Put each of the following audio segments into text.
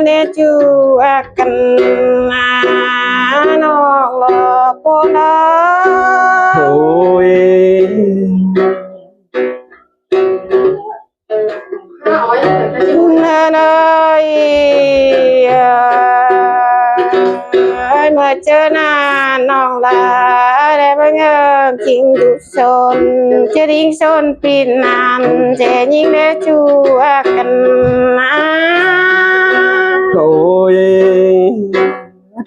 เนจูอากันนาน้องหลอกโปนาโอ้ยนานาเมื่อเจอหน้าน้องลาได้บังเอิญจริงดุชนจะดิ้งชนปีนานเจยิงเนจูอากันนาโอ้ย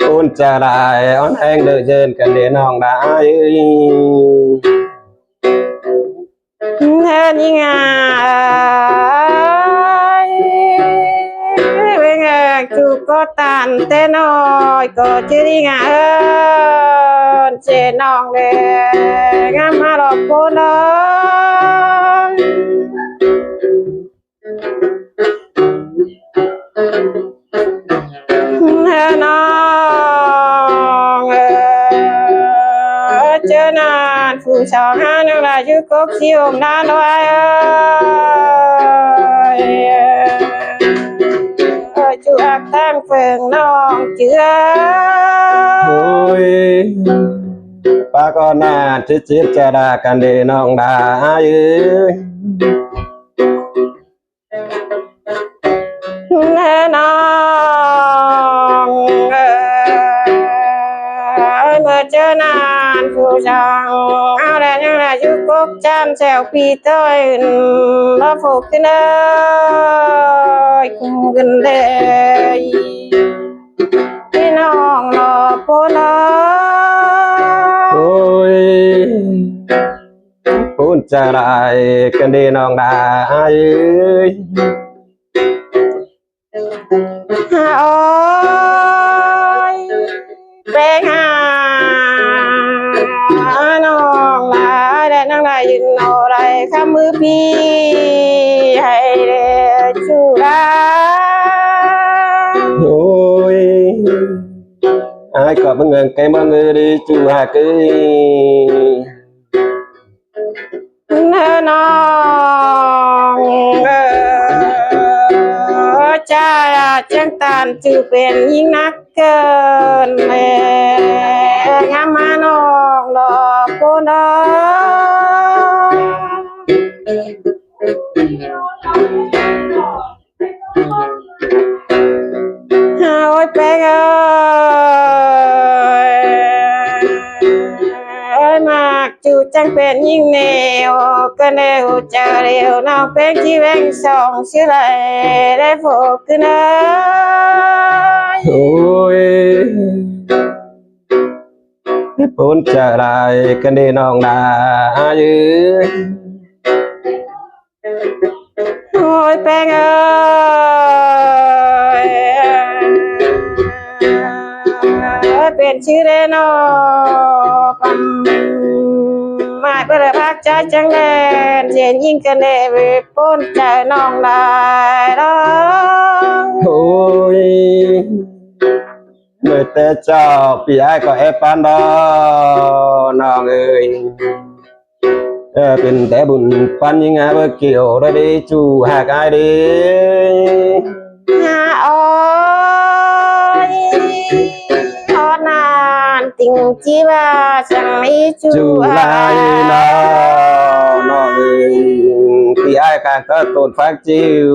คุณจะได้อ้อนแห้งเดือดเยินกันเดี๋ยวน้องได้เธอนี่ไงเป็นไงจูก็ตันแต่น้อยก็จะดีไงเจน้องเลยงามมาหลอกโปนน้องเจอนานผู้ชาวหาหนึ่งลายชื่อกบสีอมนานไว้จูอักตั้งเฟิงน้องเจือโอ้ยป้าก็น่าจิตจะด่ากันเดี๋ยวน้องได้น้องเมื่อเจอนานผู้ชางเอาแต่ยังไงยุกบจานแซวปีเต้ยมาฝูกกันเลยคุ้มกันเลยพี่น้องรอโปนาโอ้ยคุณจะได้กันเดี๋ยวน้องได้โอ้ยแปลงหาน้องลาได้นั่งได้ยินโนไรข้ามือพี่ให้เดชูรา โอ้ยai có bằng ngân cây mà người đi chú hà cướiน้องจ้าจังตานจือเป็นยิ่งนักเกินแม่งามมาน้องดอกโปนโอ้ยแป้งมากจูจังเป็นยิ่งแนวก็แนวเจอเร็วน้องเป็นที่แวงสองชื่อไรได้โฟกัสนะ ôi bốn trở lại cái đi nòng đà dư โอ้ยแป้งเป็นชื่อเรโนปั๊มมาเพื่อพักใจจังแลนเสียงยิ่งกันเลยไปป้นใจน้องได้แล้ว ôi người ta cho bị ai có ép ăn đó nòng ơiเป็นแต่บุญปันยังไงเบอร์เกี่ยวได้ดีจูหากไอ้ดี โอ้ยทอดนานติงจีว่าฉันไม่จูลายน้องเอ้ยพี่ไอ้การก็ต้นฟักจิว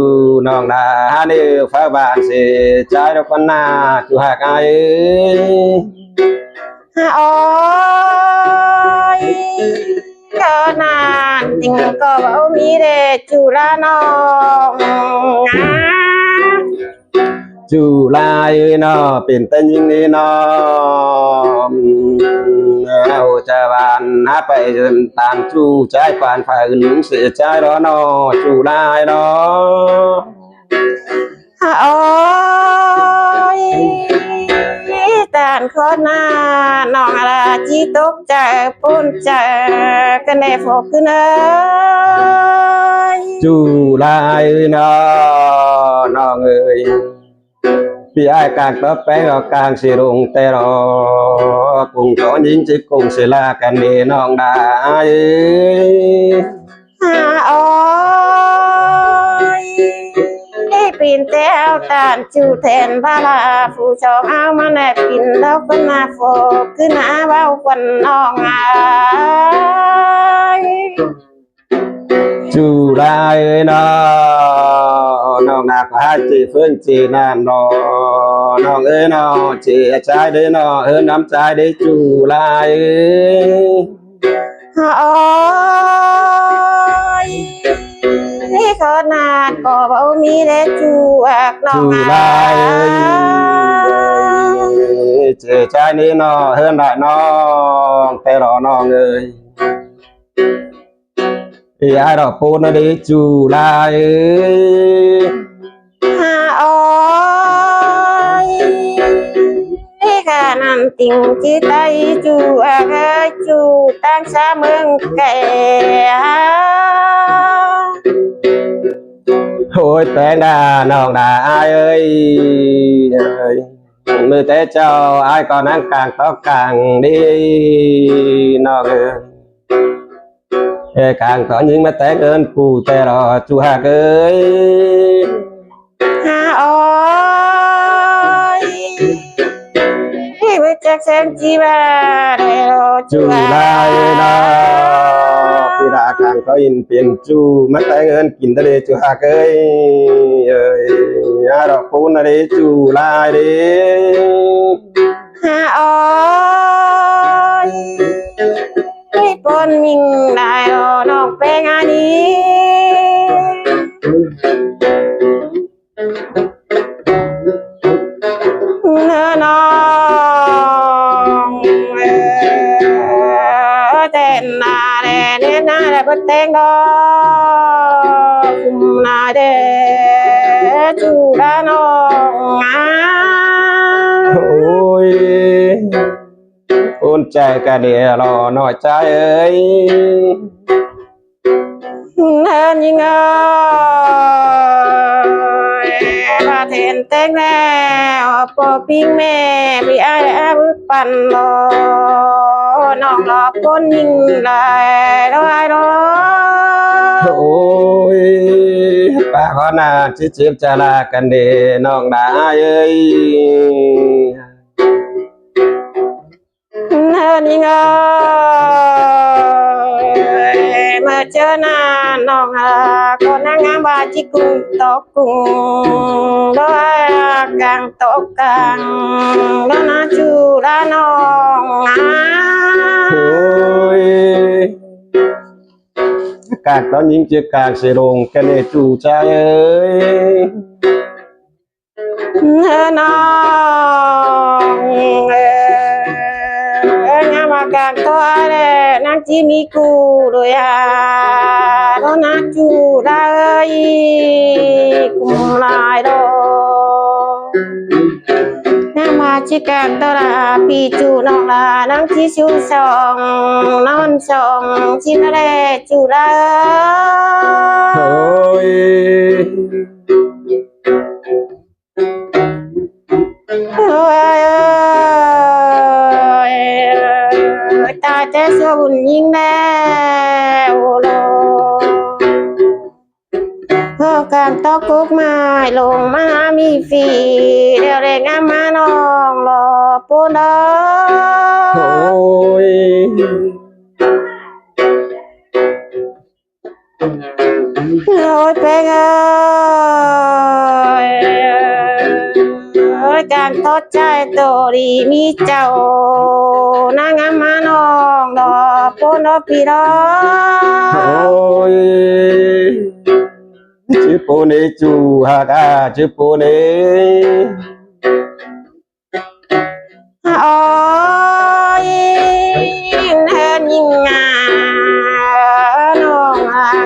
น้องนาฮันนี่ฟักบานเสียใจเราคนหน้าจูหากไอ้โอ้ยก็นานติงก็ว่ามีเดจูละน้องจูลายเนาะเป็นแต่ยิ่งนี่เนาะเอาจะบานหาไปจนตามจูใจปานฝ่ายอื่นเสียใจรอเนาะจูลายเนาะโอ้ยตานคนหน้าน้องอะไรจีตกใจปุ่นใจกันได้พบขึ้นเลยจูลายเนาะน้องเอ้ยพี่ไอ้กางตบแป้งเอากางสิรุงแต่รอกุ้งก็ยิงจิกุ้งสิลากันนี่น้องได้โอ้ย ปีนแต่เอาตานจูแทนบาลาผู้ชองเอามาแนบกินแล้วก็นาโฟขึ้นหาเว้าควันน้องอาย จูลายน้องนาก็ให้จีเพื่อนจีนานน้องเอ้ยน้อจีใจได้น้อน้ำใจได้จูลายโอ้ยนี่ขนาดก็บ่มีได้จูอักน้องอายเจใจนี่น้อได้น้องแต่รอน้องเอ้ยยายเราพูดนะดิจูลายโอ้ยนี่ขนาดติ่งจิตใจจูอักจูตั้งสาเมืองแก่โอ้ยแต่งดาน้องดาอายเอ้ยมือแต่เจ้าอายก็นั่งกลางโต๊ะกลางดีน้องเอ้ยกลางก็ยิงมาแต่เกินกูแต่รอจูหากเอ้ยโอ้ยไม่จักแสนจีบาได้รอจูลายนะพี่ดากลางก็อินเปลี่ยนจูมาแต่เงินกินทะเลจูหากเอ้ยเราพูดนะดิจูลายดิโอ้ยไม่ปนมิงได้รอน้องเป็นอันนี้เนื้อน้องแต่นาเด่เนื้อนาได้เป็นแตงดอกนาเด่จูดาน้องโอ้ยอุ่นใจกันเดียวรอหน่อยใจเอ้ยเนินยิงมาเทนเต็งแล้วปอปิ้งแม่พี่ไอ้บุปันรอน้องรอคนยิงได้ร้อยร้อยโอ้ยป้าขอนาชิจิบจะลากันเดน้องดาเอ้ยเนินยิงเมื่อเจอหน้าน้องก็นั่งงามบาจิกุ้งตกกุ้งด้วยกลางตกกลางแล้วนะจูราน้องโอ้ยกากตอนยิงจะกากเสลงกันเนจูใจเอ้ยน้องงามกลางตัวเลยนักจีมีกูด้วยแล้วนะจูรากุมลายโดมาจิกันตระปีจูน้องลานังที่ชูสองนอนสองชินเรจูลาโอ้ยตาแต่สบุญยิ่งแล้วโลการตอกกุกไม้ลงมามีฟีเดี๋ยวเร่งมาน้องรอปูนโอ้ยโอ้ยเป็นการทอดใจโตดีมีเจ้านางมาน้องรอปูนปีรอโอ้ยจิปูเนจูฮากาจิปูเนโอ้ยเฮินยิงน้อง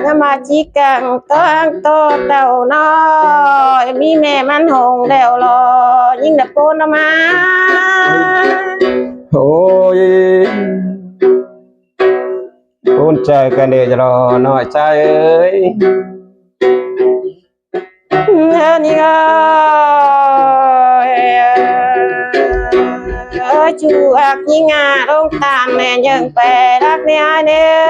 ก็มาจิกังโตเต่าน้อยมีแม่มันหงเดวรอยิ่งดับปูนมาโอ้ยอุ่นใจกันเดียวจะรอหน่อยใจเอ้ยนี่ก็ nói chú ác như ngà đông tàn nè nhưng bè đắc nè ai nè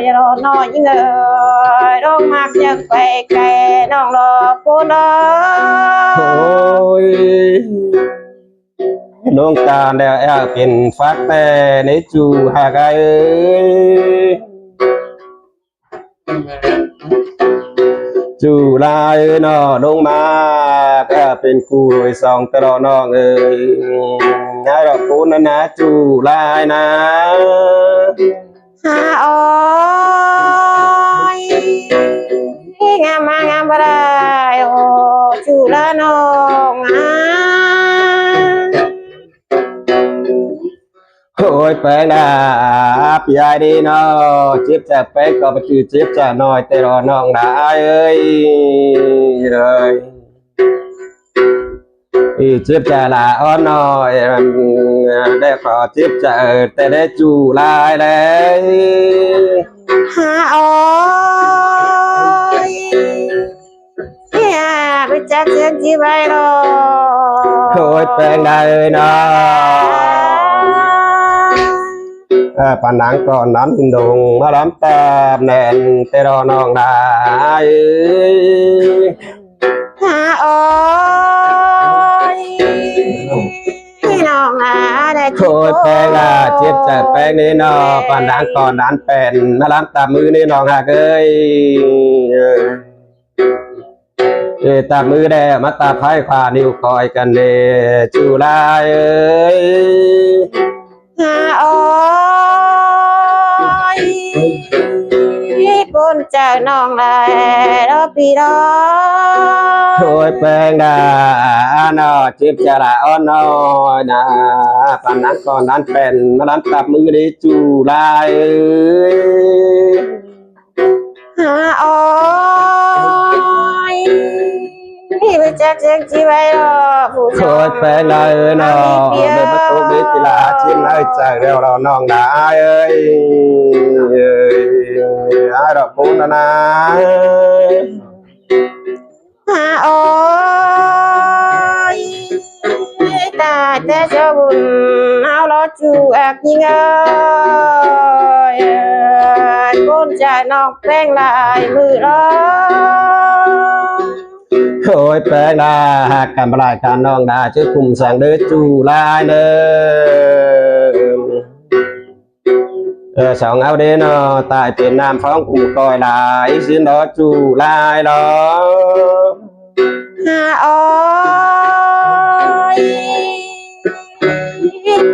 giờ đó nói như người đông mặc nhưng bè kè nòng lò cô đó ôi đông tàn đeo eo tiền phát tè nấy chú hà gai ơi chú lai nó đông mà cáiเป็นกูรวยสองตลอดน้องเอ้ยนะดอกกูนะนะจูลายนะ hà ơi ngam bà đài ô chú la nong ôi phải làพี่ai đi nó chiếp chả phải có một chữ chiếp chả nói tê đóน้องđã ơi rồi ý chiếp chả là ón nói để có chiếp chả tê để chủ lại đấy hà ơi à bây chắc chuyện gì vậy rồi ôi phải là ơi nó bản đáng còn nắm hình đồng mà lắm ta nền tê đóน้องđã ơi hà ơiน้องได้ thôi pe là chiếc chả pe ní nó bản đáng còn đán bèn mà lắm ta mưa níน้องhạc ơi ta mưa đè mắt ta phai khỏa níu còiกันเดจูลายเอ้ย hà ơi bốn trời non lại đó bị đó thôi pe là nó chiếc chả là on nó na bản đáng còn đán bèn mà lắm ta mưa điจูลายเอ้ย hà ơi bây chắc chuyện gì vậy rồi thôi pe là ơi nó để bắt tôi biết thì là chim ơi trời đeo đó non đã ơi ai đó cũng là na hà ơi ta sẽ cho buồn áo lo chú ác như ơi con trai non quen lại mưa đó thôi pe là cầm lại cả non đã chứ cùng sang đứa chú lại nữa sòng áo đến nó tại Việt Nam phóng cùng coi lại xin đó chú lại đó hà ơi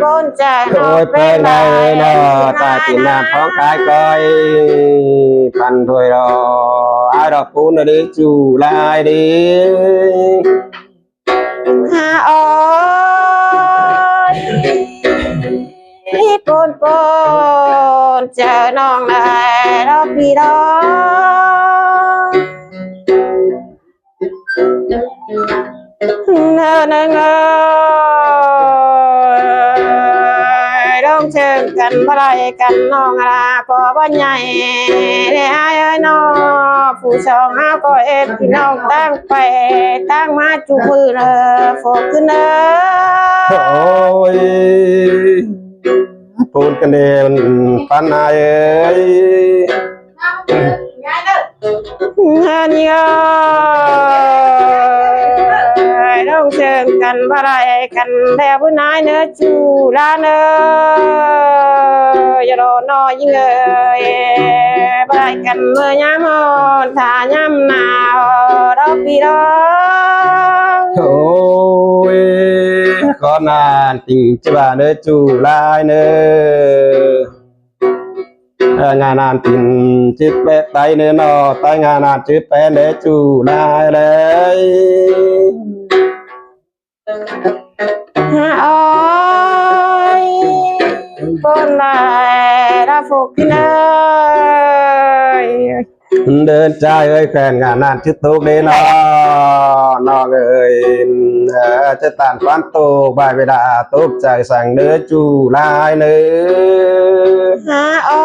con trai thôi non pe quen là ơi lại nó tại Việt Nam phóng cái coi phần thôi đó ai đó cũng là đi chú lại đi hà ơi con chờ non lại đó bị đó nơ đông chân cần bà lại cần non là có bà nhảy để ai ơi nó phụ song áo có em thì non tăng khỏe tăng má chú mưa là phổ cứ nơ ôi phun cái này pan này ơi Hãy đông chân cần bà lại cần đeo bữa nay nữa chú ra nữa giờ đó nói với người bà lại cần mưa nhắm hồn thả nhắm nào đó vì đó ôi con à tình chứ bà nữa chủ lại nữa ngàn nàn tình chip bé tay nữa nó tay ngàn nàn chip bé để chủ lại đấy ôi con lại đã phục nơi đơn trai ơi khen ngàn nàn chip tốt đấy nó ơi chứ tàn quán tô bài về đã tốt chạy sang nữa chủ lại nữa ôi